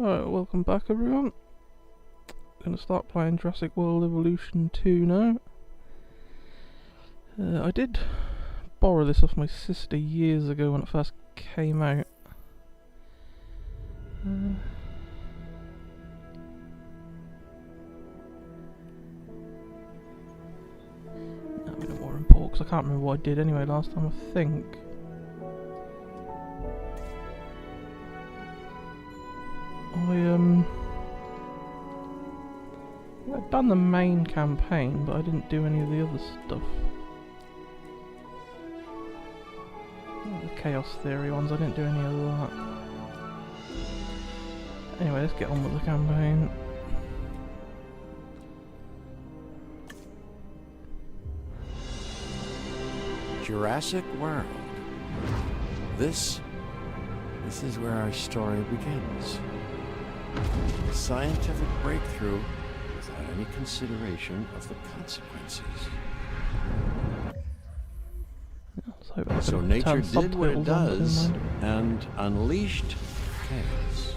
Alright, welcome back everyone. Gonna start playing Jurassic World Evolution 2 now. I did borrow this off my sister years ago when it first came out. I'm in a war in port because I can't remember what I did anyway last time, I think. I'd done the main campaign, but I didn't do any of the other stuff. The Chaos Theory ones, I didn't do any of that. Anyway, let's get on with the campaign. Jurassic World. This is where our story begins. A scientific breakthrough without any consideration of the consequences. So nature did what it does and unleashed chaos.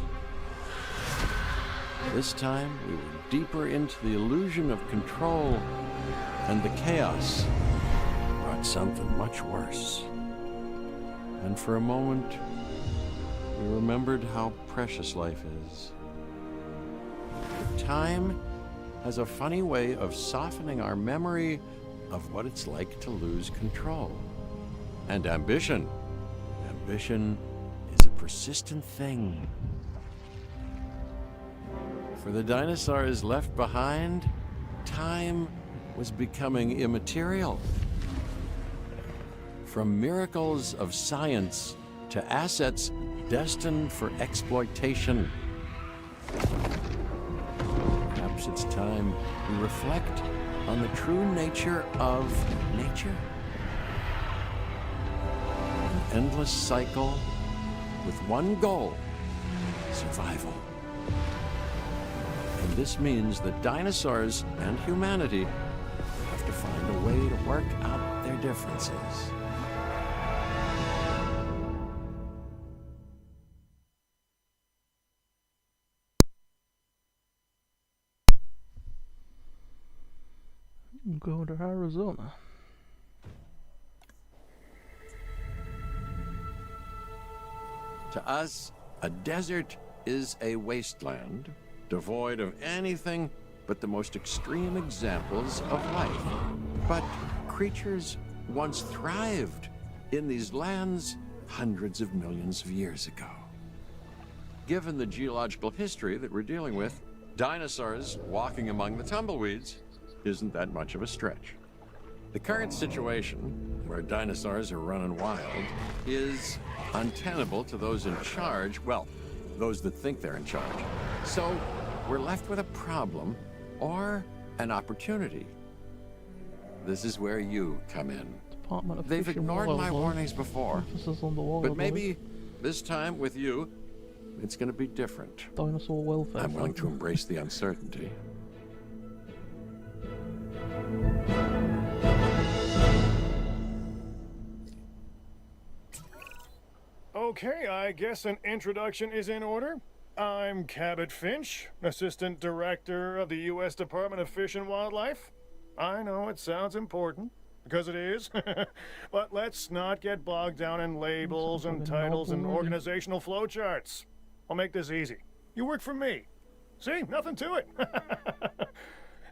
This time we were deeper into the illusion of control, and the chaos brought something much worse. And for a moment, we remembered how precious life is. But time has a funny way of softening our memory of what it's like to lose control. And ambition. Ambition is a persistent thing. For the dinosaurs left behind, time was becoming immaterial. From miracles of science to assets destined for exploitation. Perhaps it's time we reflect on the true nature of nature. An endless cycle with one goal: survival. And this means that dinosaurs and humanity have to find a way to work out their differences. Go to Arizona. To us, a desert is a wasteland, devoid of anything but the most extreme examples of life. But creatures once thrived in these lands hundreds of millions of years ago. Given the geological history that we're dealing with, dinosaurs walking among the tumbleweeds isn't that much of a stretch. The current situation, where dinosaurs are running wild, is untenable to those in charge, well, those that think they're in charge. So we're left with a problem or an opportunity. This is where you come in. They've ignored my warnings before, but maybe this time with you, it's going to be different. Dinosaur welfare. I'm willing to embrace the uncertainty. Okay, I guess an introduction is in order. I'm Cabot Finch, Assistant Director of the U.S. Department of Fish and Wildlife. I know it sounds important, because it is, but let's not get bogged down in labels and titles and organizational flowcharts. I'll make this easy. You work for me. See, nothing to it.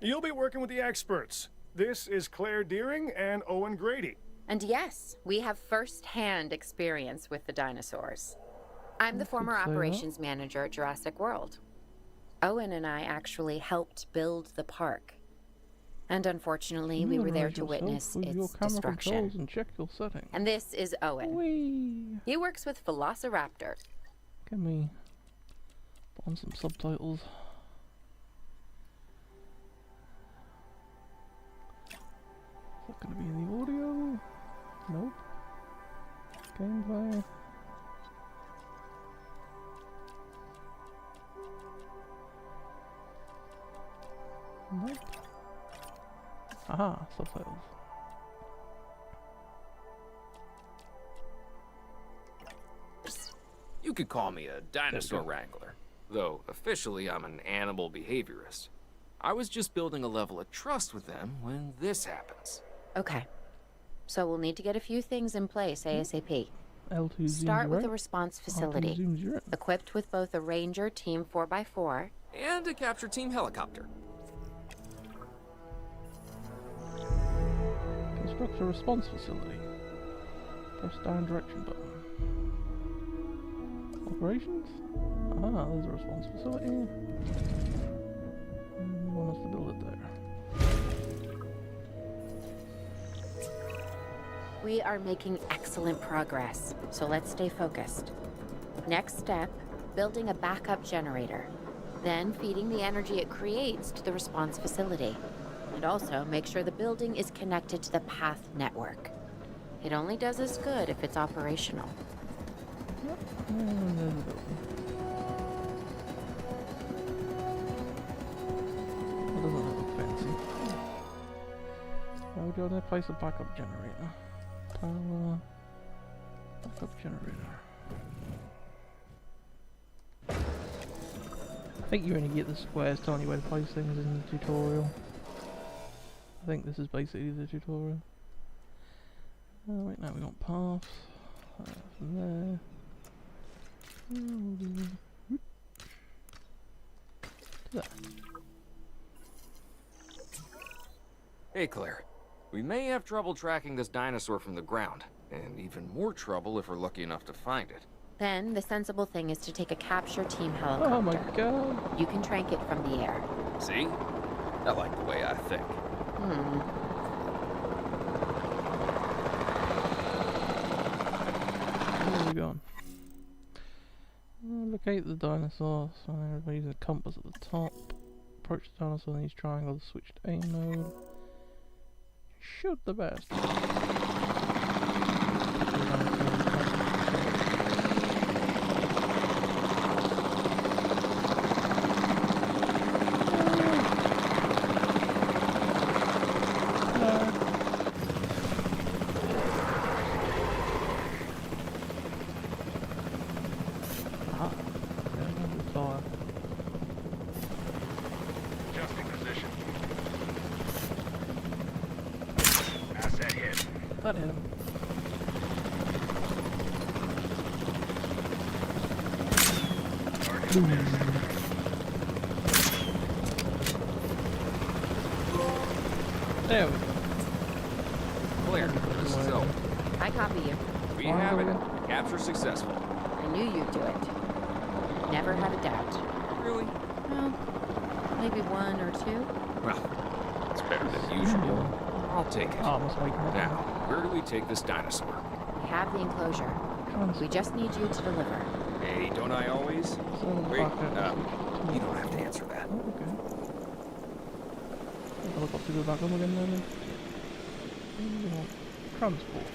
You'll be working with the experts. This is Claire Deering and Owen Grady. And yes, we have first-hand experience with the dinosaurs. I'm the former operations manager at Jurassic World. Owen and I actually helped build the park. And unfortunately, we were there to witness its destruction. And check your settings. And this is Owen. Whee! He works with Velociraptor. Get me on some subtitles. Is that going to be in the audio? Nope. Gameplay. Nope. Aha, subtitles. You could call me a dinosaur wrangler. though officially I'm an animal behaviorist. I was just building a level of trust with them when this happens. Okay. So we'll need to get a few things in place ASAP. L2 Start zooms with right. a response R2 facility, zooms you right. equipped with both a Ranger Team 4x4 And a capture team helicopter. Construct a response facility. Press down direction button. Operations? Ah, there's a response facility. You want us to build it there. We are making excellent progress, so let's stay focused. Next step, building a backup generator. Then feeding the energy it creates to the response facility. And also make sure the building is connected to the path network. It only does us good if it's operational. Yep, and there's the building. It doesn't look fancy. Now we're going to place a backup generator. Power. Backup generator. I think you only get the squares telling you where to place things in the tutorial. I think this is basically the tutorial. Oh wait, now we want paths. From there. There. Hey, Claire. We may have trouble tracking this dinosaur from the ground, and even more trouble if we're lucky enough to find it. Then the sensible thing is to take a capture team helicopter. Oh my god! You can trank it from the air. See? I like the way I think. Where are we going? Locate the dinosaur. So everybody uses a compass at the top. Approach the dinosaur and use triangle to switch to aim mode. Shoot the best. Adjusting position. That hit him. There we go. Claire, this is Owen. I copy you. We have it. Capture successful. I knew you'd do it. Never had a doubt. Really? Well, maybe one or two. Well, it's better than usual. I'll take it. Oh, must wait. Now, where do we take this dinosaur? We have the enclosure. We just need you to deliver. Hey, don't I always? Wait, you don't have to answer that. Oh, okay. Helicopter go back up again then. Transport.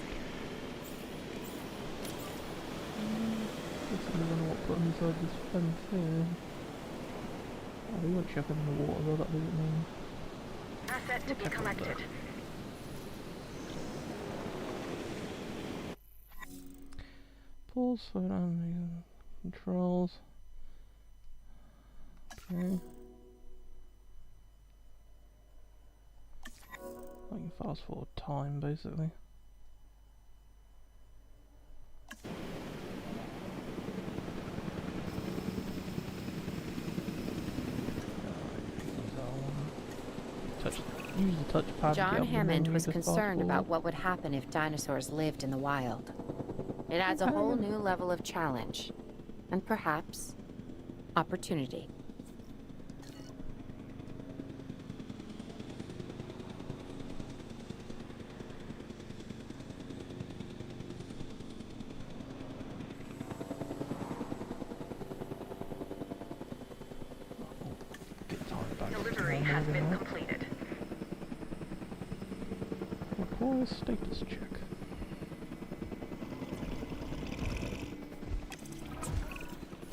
This is what put inside this fence here. Oh, we won't chuck him in the water though, that doesn't mean. Asset to be collected. Pause, slow down the controls. Okay. I can fast forward time basically. Use the touchpad. John Hammond was concerned about what would happen if dinosaurs lived in the wild. It adds a whole new level of challenge, and perhaps opportunity. Delivery has been completed. Require status check.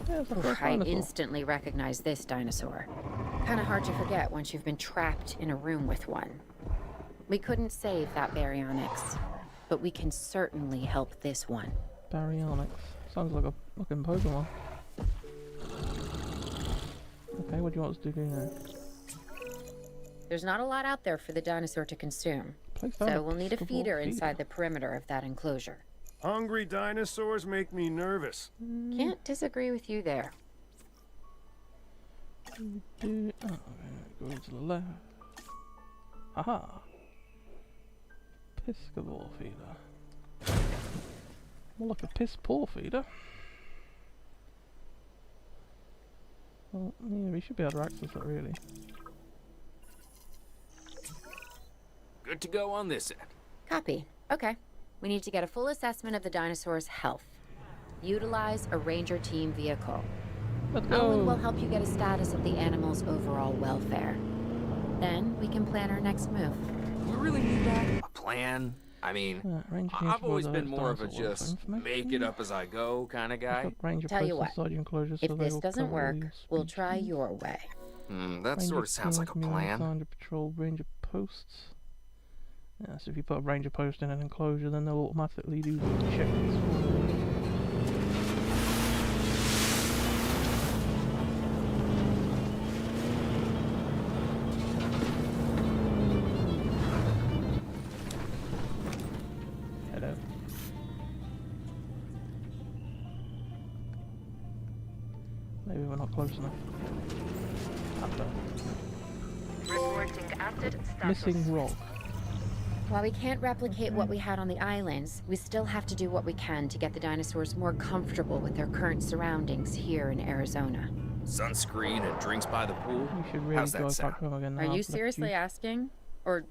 Yeah, it's the first I dinosaur. instantly recognize this dinosaur. Kinda hard to forget once you've been trapped in a room with one. We couldn't save that baryonyx, but we can certainly help this one. Baryonyx. Sounds like a fucking Pokemon. Okay, what do you want us to do now? There's not a lot out there for the dinosaur to consume, Place down so we'll need a Episcopal feeder inside the perimeter of that enclosure. Hungry dinosaurs make me nervous. Can't disagree with you there. Oh, go to the left. Aha! Episcopal feeder. More like a piss poor feeder. Well, yeah, we should be able to access it really. Good to go on this end. Copy. Okay. We need to get a full assessment of the dinosaur's health. Utilize a ranger team vehicle. Let's Owen go! will help you get a status of the animal's overall welfare. Then we can plan our next move. We really need that? A plan? I mean, Ranger team I've always provides been more of a dinosaur just information. make it up as I go kind of guy. Ranger Tell you posts what, inside your enclosure, If so they this will doesn't cover work, your we'll try species. your way. That sort of sounds like a plan. Assigned to patrol ranger posts. Yeah, so if you put a ranger post in an enclosure, then they'll automatically do checks. Hello. Maybe we're not close enough. Up there. Reporting asset status. Missing rock. While we can't replicate what we had on the islands, we still have to do what we can to get the dinosaurs more comfortable with their current surroundings here in Arizona. Sunscreen and drinks by the pool. We should really How's go that sound? back home again. Are now. you I've left seriously asking? Or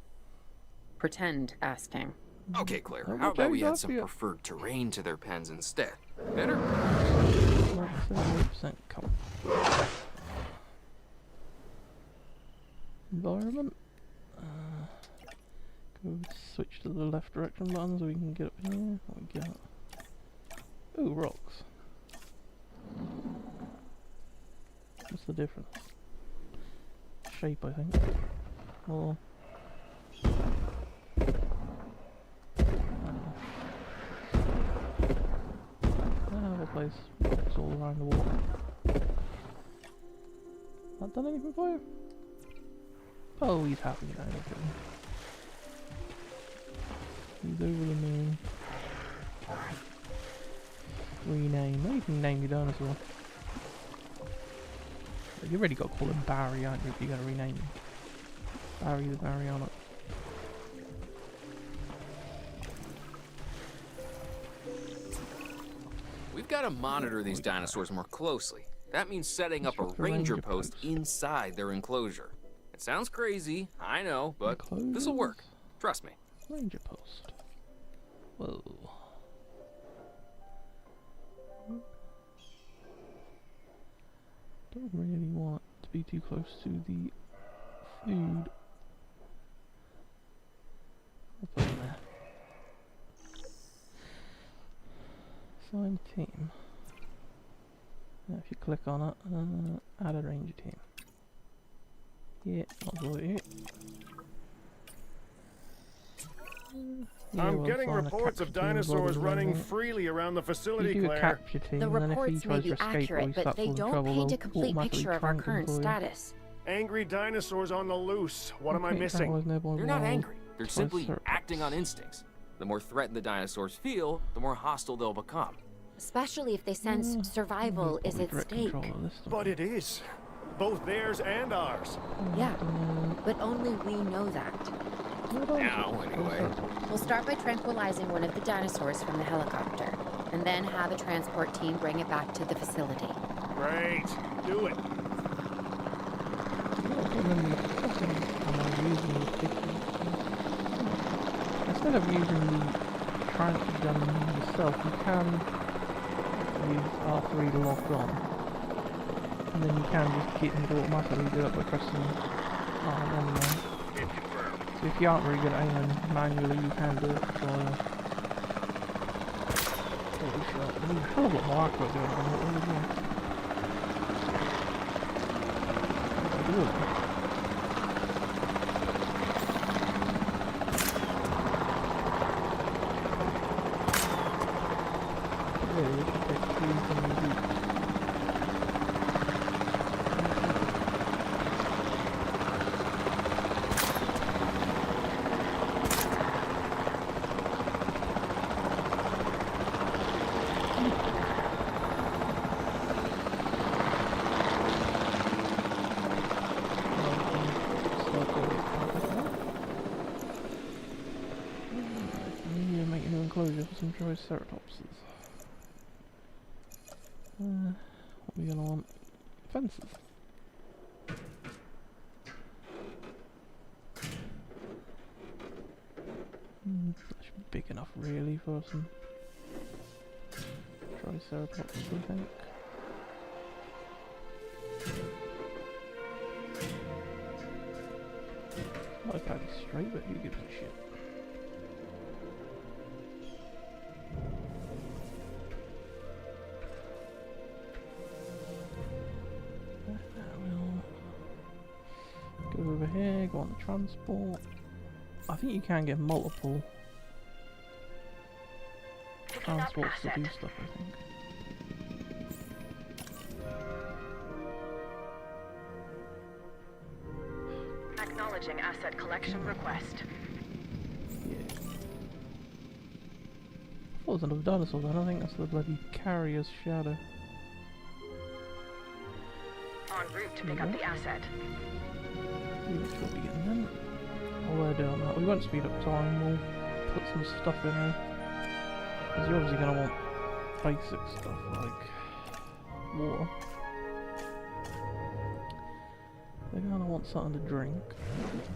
pretend asking? Okay, Claire, Oh, how about we James, add some after you. preferred terrain to their pens instead? Better? 78% come. Environment. Go switch to the left direction button so we can get up here. What we got? Ooh, rocks. What's the difference? Shape, I think. Or I have a place rocks all around the wall. That done anything for you? Oh, he's happy now. Okay. He's over the moon. Rename. Now you can name your dinosaur. You already got to call him Barry, aren't you? If you're going to rename him. Barry the Mariana. We've got to monitor these dinosaurs more closely. That means setting up a ranger post inside their enclosure. It sounds crazy, I know, but this'll work. Trust me. Ranger post. Whoa. Don't really want to be too close to the food. I'll put it there. Assign team. Now if you click on it, add a ranger team. Yeah, not really it. I'm getting reports of dinosaurs running freely around the facility, You do a Claire. capture team, The and then if he reports may tries be to escape or accurate, he but starts they causing don't trouble, paint a they'll complete automatically picture of our trank them current for you. status. Angry dinosaurs on the loose. What am I Complete missing? tranquilized nearby They're not wild angry. They're simply triceratops. acting on instincts. The more threatened the dinosaurs feel, the more hostile they'll become. Especially if they sense survival is at Direct stake. control of this stuff. But it is. Both theirs and ours. Yeah, but only we know that. Now, anyway. We'll start by tranquilizing one of the dinosaurs from the helicopter, and then have a transport team bring it back to the facility. Great. Do it. Instead of using the transit gun yourself, you can use R3 locked on. And then you can just keep them to automatically do it by pressing R1 now. So if you aren't really good at aiming manually, you can do it by a hell of a lot more accurate doing it than what we do. enclosure for some Triceratopses. What are we gonna want? Fences. That should be big enough really for some Triceratops, I think. Not exactly straight, but who gives a shit? We'll go over here, go on the transport. I think you can get multiple transports to do stuff, I think. Acknowledging asset collection request. Yeah. I thought it was another dinosaur then. I think that's the bloody carrier's shadow. En route to pick up the asset. We should be getting them. While we're doing that, we won't speed up time, we'll put some stuff in here. Because you're obviously going to want basic stuff like water. They're going to want something to drink.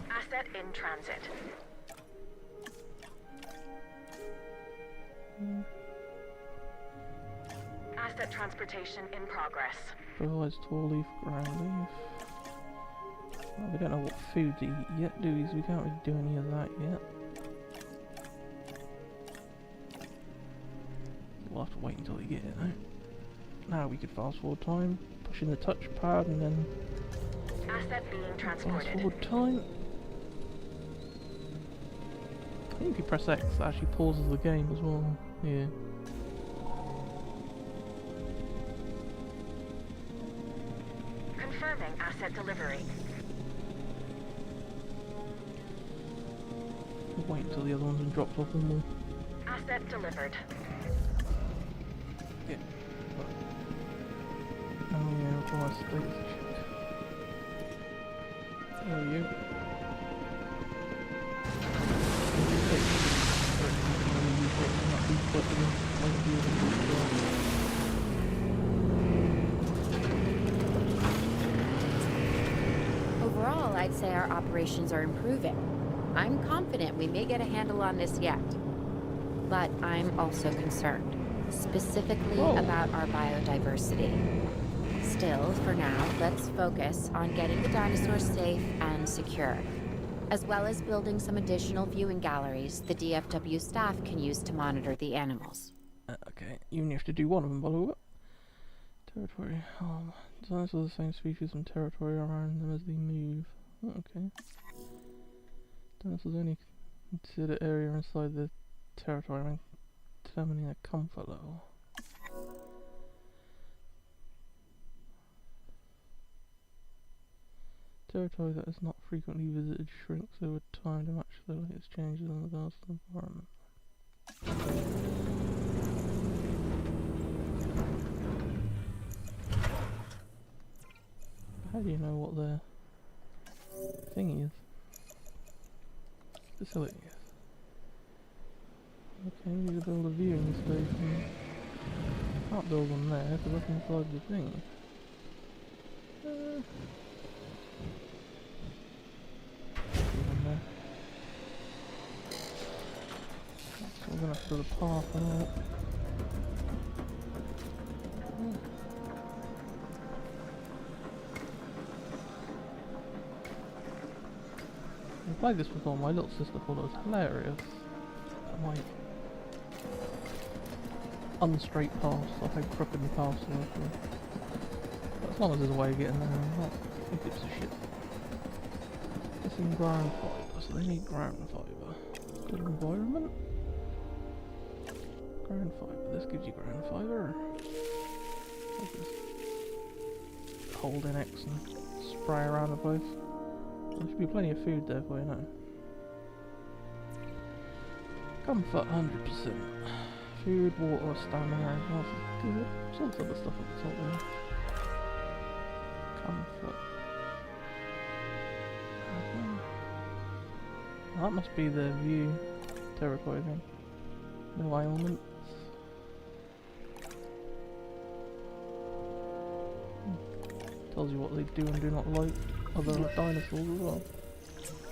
Asset in transit. Asset transportation in progress. Otherwise, tall leaf, ground leaf. Well, we don't know what food to eat yet, do we? So we can't really do any of that yet. We'll have to wait until we get it now. Now we could fast forward time, pushing the touchpad and then Asset being fast transported. forward time. I think if you press X, that actually pauses the game as well. Yeah. Confirming asset delivery. We'll wait until the other one's been dropped off and we'll... Asset delivered. Yeah. Oh yeah, require status check. There we go. Overall, I'd say our operations are improving. I'm confident we may get a handle on this yet. But I'm also concerned, specifically about our biodiversity. Still, for now, let's focus on getting the dinosaurs safe and secure, as well as building some additional viewing galleries the DFW staff can use to monitor the animals. Okay, you only have to do one of them, by the way. Territory. Dinosaurs are the same species and territory around them as they move. Oh, okay. Dinosaurs only consider area inside the territory when determining their comfort level. Territory that is not frequently visited shrinks over time to match the latest changes in the dinosaur environment. How do you know what their thingy is? Facility is. Okay, we need to build a viewing station. Can't build one there because that's inside the thing. One there. So we're gonna have to build a path on that. I played this before, my little sister thought it was hilarious. My unstraight paths, like how crooked the paths were. But as long as there's a way of getting there, who gives a shit? Missing ground fibre, so they need ground fibre. Good environment. Ground fibre, this gives you ground fibre. Just hold in X and spray around the place. There should be plenty of food there for you now. Comfort 100%. Food, water, stamina, health is good. There's all sort of stuff at the top there. Comfort. That must be the view territory thing. No ailments. Tells you what they do and do not like. Other dinosaurs as well.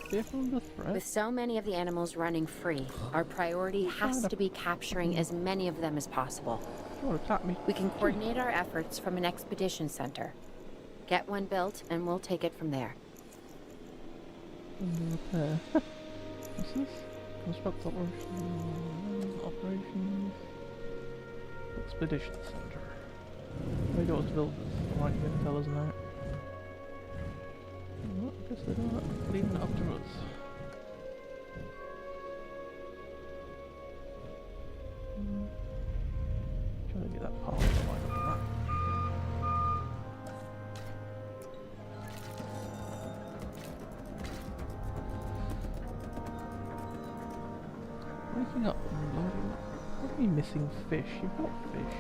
Fearful of the threat. With so many of the animals running free, our priority has to be capturing as many of them as possible. You want to attack me? We can coordinate our efforts from an expedition center. Get one built, and we'll take it from there. Under repair. What's this? Construct operations. Expedition center. We got to build this. Right, you can tell us now. Well, I guess they're not leaving it up to us. Trying to get that part right up that. Waking up and loading. What are you missing fish? You've got fish.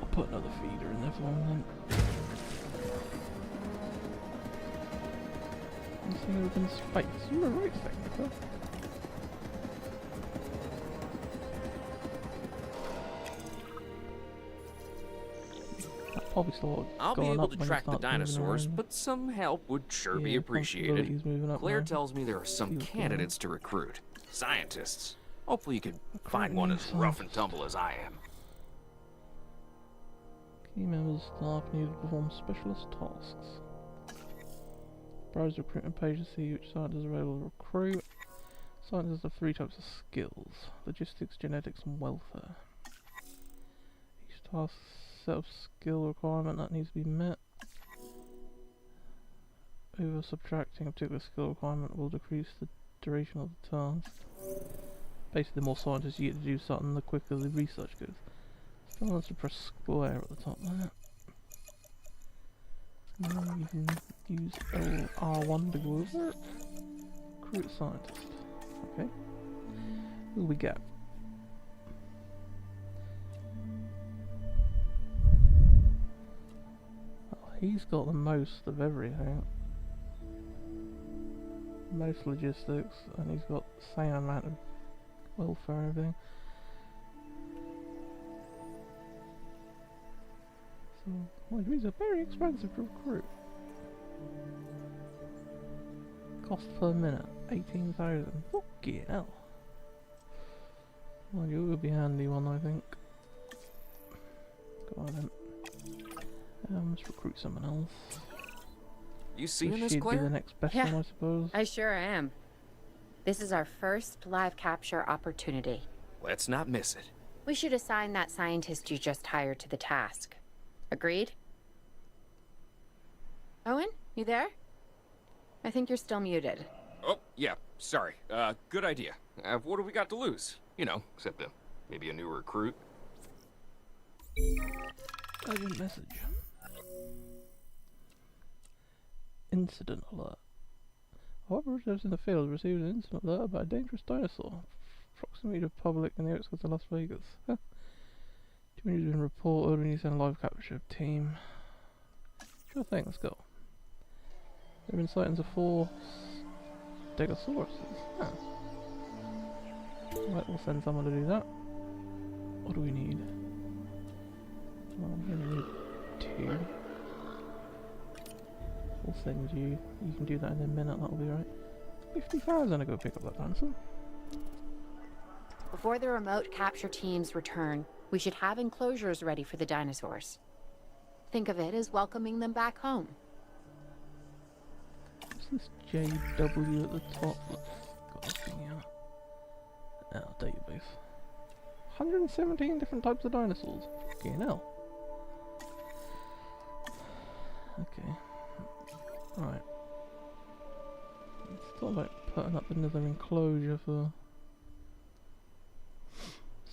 I'll put another feeder in there for him then. This thing opens space. You're a right sector. That probably still I'll be going able up to when it track the starts moving dinosaurs, around. but some help would sure be Yeah, appreciated. possibility's moving up Claire now. tells me there are some Feels good. candidates to recruit. Scientists. Hopefully you can Recruit find one new as rough and scientists. tumble as I am. Key members of staff needed to perform specialist tasks. Browse recruitment page to see which scientists are available to recruit. Scientists have 3 types of skills: logistics, genetics, and welfare. Each task set of skill requirement that needs to be met. Over subtracting a particular skill requirement will decrease the duration of the task. Basically, the more scientists you get to do something, the quicker the research goes. Still wants to press square at the top there. Now you can use R1 to go over it. Recruit scientist. Okay. Who we got? Oh, he's got the most of everything. Most logistics, and he's got the same amount of welfare and everything. So, well, these are very expensive to recruit. Cost per minute, 18,000. Fucking hell. Well, you will be a handy one, I think. Go on then. Let's recruit someone else. You seeing this, She'd be the Claire? next best Yeah. one, I suppose. I sure am. This is our first live capture opportunity. Let's not miss it. We should assign that scientist you just hired to the task. Agreed? Owen, you there? I think you're still muted. Oh, yeah, sorry. Good idea. What have we got to lose? You know, except maybe a new recruit. Urgent message. Incident alert. However, reserves in the field received an incident alert about a dangerous dinosaur. Proximity to public in the outskirts of Las Vegas. Too many has been reported. We need to send a live capture team. Sure thing, let's go. There have been sightings of 4 Stegosauruses. Huh. Right, we'll send someone to do that. What do we need? Well, I'm gonna need 2. We'll send you. You can do that in a minute, that'll be right. 50,000 to go pick up that dinosaur. Before the remote capture teams return, we should have enclosures ready for the dinosaurs. Think of it as welcoming them back home. What's this JW at the top? Got a thing out. Oh, database. 117 different types of dinosaurs. Fucking hell. Okay. Right. Let's talk about putting up another enclosure for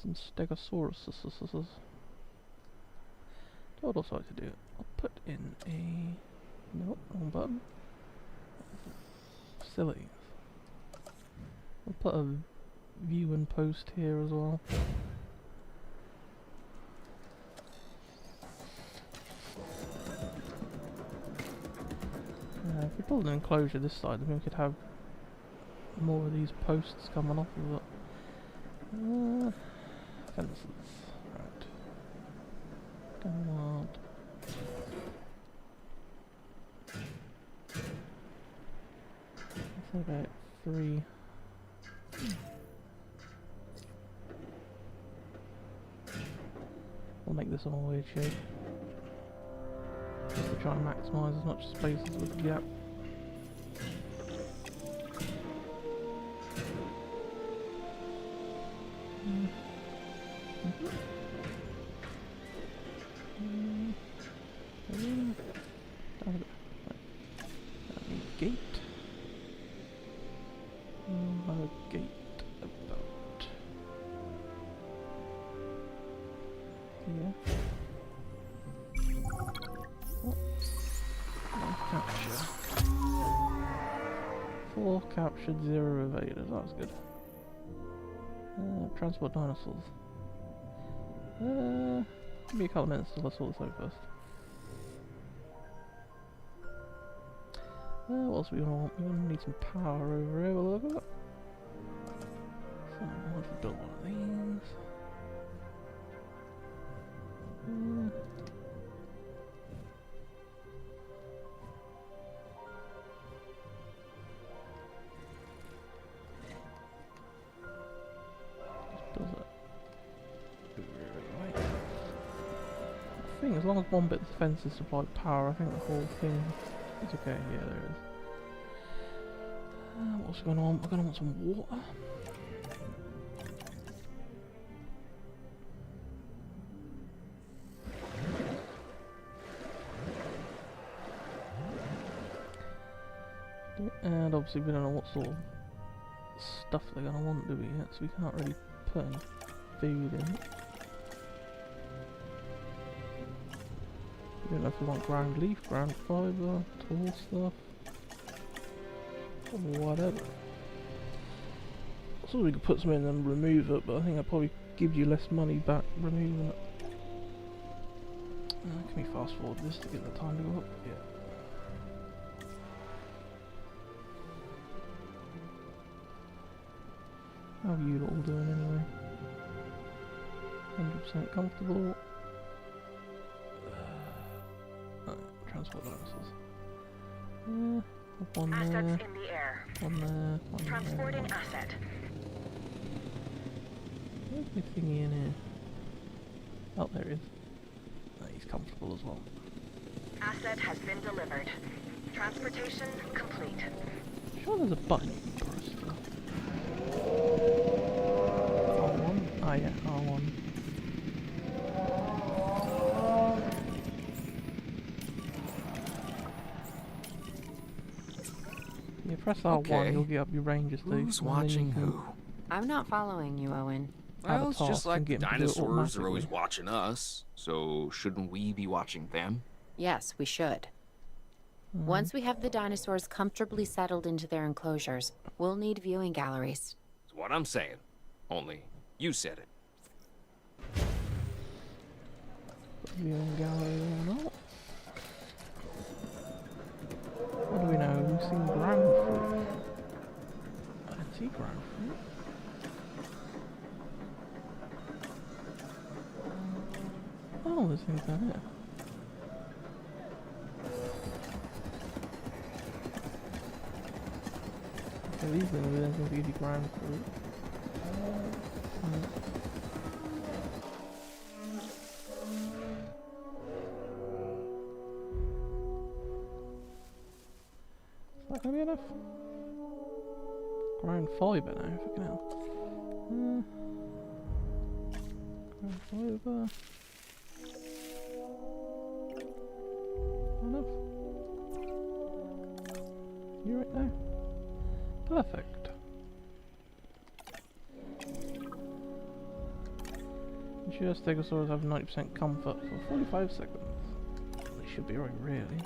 some Stegosauruses. What else I like to do? I'll put in a... Nope, wrong button. Facilities. I'll put a view and post here as well. If we build an enclosure this side, then we could have more of these posts coming off of it. Fences. Right. Don't want. That's about 3. We'll make this all weird shape. Just to try and maximise as much space as we can get. Gate. Another gate about here. Oh. No capture. 4 captured, 0 evaded. That was good. Transport dinosaurs. Give me a couple minutes till I sort this out first. What else we gonna want? We're gonna need some power over here. We'll look at that. So I'll have to build one of these. Just build that. Right. I think as long as one bit of the fence is supplied power, I think the whole thing. It's okay, yeah, there it is. What's going on? We're gonna want some water. And obviously we don't know what sort of stuff they're gonna want, do we, yet? So we can't really put any food in. I don't know if we want ground leaf, ground fibre, tall stuff, or whatever. I thought we could put some in and remove it, but I think that probably gives you less money back removing it. Can we fast forward this to get the time to go up? Yeah. How are you all doing anyway? 100% comfortable. Transport dinosaurs. One Assets there, in the air. one there, one Transporting there. asset. Where's my thingy in here? Oh, there he is. Oh, he's comfortable as well. Asset has been delivered. Transportation complete. Sure there's a button you can press though. R1? Ah yeah, R1. You press R1, Okay. you'll get up your ranges too. Who's watching who? I'm not following you, Owen. Well, it's task just and like get the them to do it dinosaurs are always automatically. watching us, so shouldn't we be watching them? Yes, we should. Once we have the dinosaurs comfortably settled into their enclosures, we'll need viewing galleries. That's what I'm saying. Only, you said it. Viewing gallery or not? What do we know? We've seen ground fruit. I didn't see ground fruit. Oh, there's things down here. Okay, these are the things that give you ground fruit. Is that gonna be enough? Ground fibre now, fucking hell. Ground fibre. Enough. You right now? Perfect. Ensure stegosaurs have 90% comfort for 45 seconds. They should be right, really.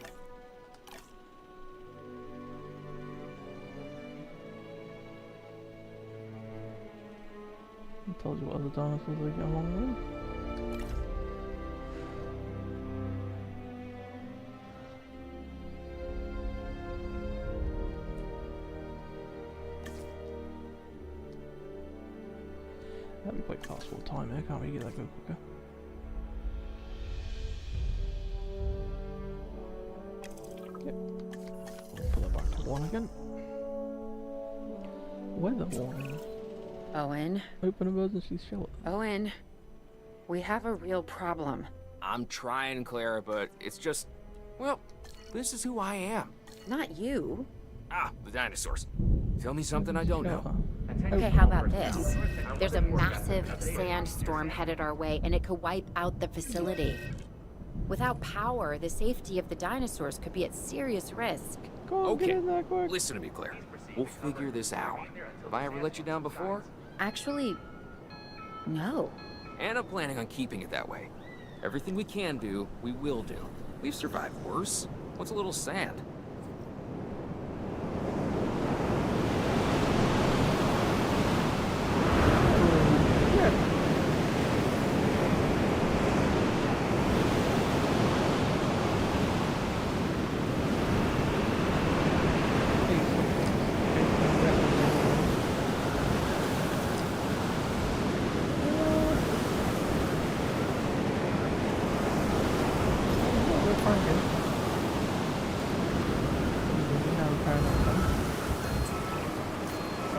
It tells you what other dinosaurs they get along with. That'd be quite fast for time there, can't we get that go quicker? Yep. Put that back to 1 again. Weather warning. Owen. Open emergency shelter. Owen. We have a real problem. I'm trying, Clara, but it's just... Well, this is who I am. Not you. Ah, the dinosaurs. Tell me something I don't know. Okay, how about this? There's a massive sandstorm headed our way, and it could wipe out the facility. Without power, the safety of the dinosaurs could be at serious risk. Go on, get Okay, in there quick. listen to me, Claire. We'll figure this out. Have I ever let you down before? Actually, no. And I'm planning on keeping it that way. Everything we can do, we will do. We've survived worse. What's a little sand?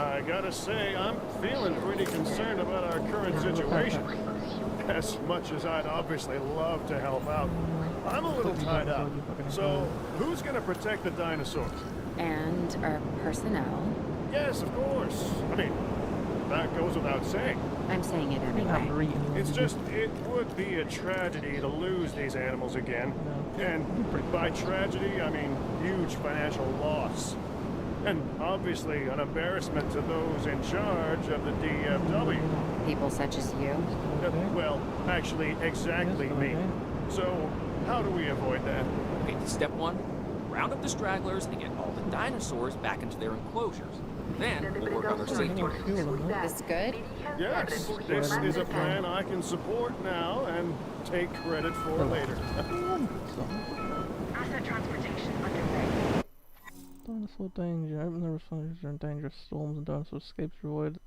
I gotta say, I'm feeling pretty concerned about our current situation. As much as I'd obviously love to help out, I'm a little tied up. So, who's gonna protect the dinosaurs? And our personnel. Yes, of course. I mean, that goes without saying. I'm saying it anyway. It's just, it would be a tragedy to lose these animals again. And by tragedy, I mean huge financial loss. And obviously an embarrassment to those in charge of the DFW. People such as you. Well, actually, exactly me. So, how do we avoid that? Okay, step 1, round up the stragglers and get all the dinosaurs back into their enclosures. Then we'll work on their safety. This good? Yes, this is a plan I can support now and take credit for later. Asset transportation underway. Dinosaur danger. Open the reflectors during dangerous storms and dinosaur escapes to avoid.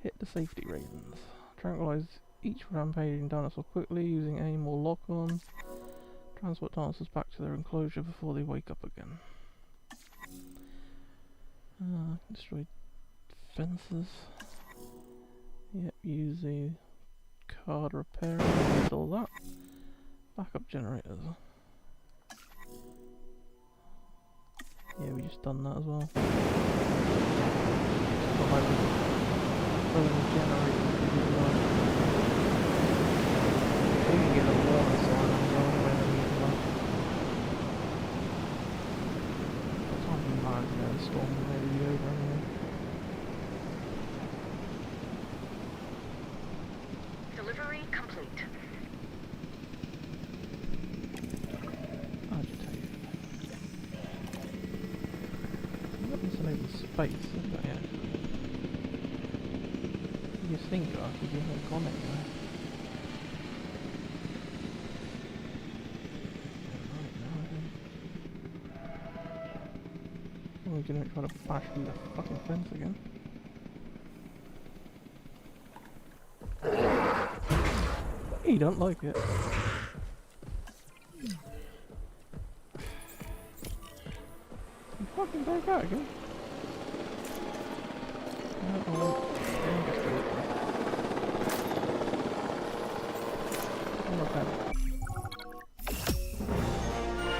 Hit the safety ratings. Tranquilize each rampaging dinosaur quickly using aim or lock on. Transport dinosaurs back to their enclosure before they wake up again. Destroy fences. Yep, use the card repair. Use all that. Backup generators. Yeah, we just done that as well. We can get a warning sign as well when we need one. Can't be mad, the storm will maybe be over anyway. Delivery complete. Agitate. Nothing's in open space, is there yet? You think you are, because you haven't gone anywhere. We're gonna try to bash through the fucking fence again. He don't like it. You fucking broke out again.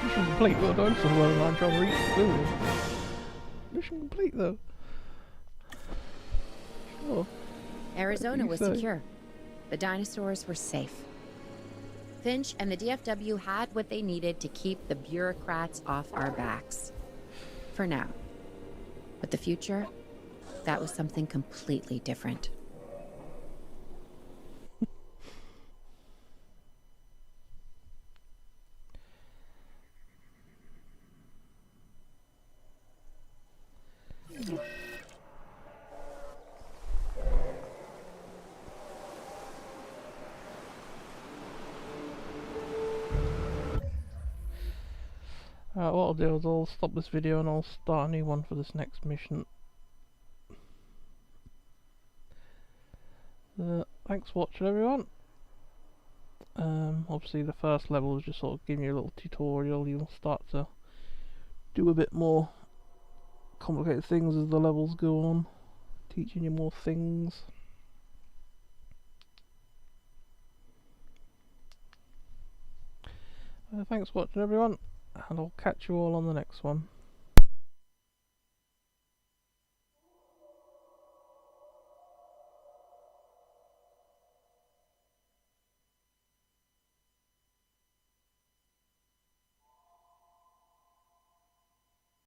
Mission complete. Well done, so well done trying to reach the building. Mission complete though. Sure. Arizona was say? secure. The dinosaurs were safe. Finch and the DFW had what they needed to keep the bureaucrats off our backs. For now. But the future, that was something completely different. What I'll do is I'll stop this video and I'll start a new one for this next mission. Thanks for watching, everyone. Obviously the first level is just sort of giving you a little tutorial. You'll start to do a bit more complicated things as the levels go on, teaching you more things. Thanks for watching, everyone, and I'll catch you all on the next one.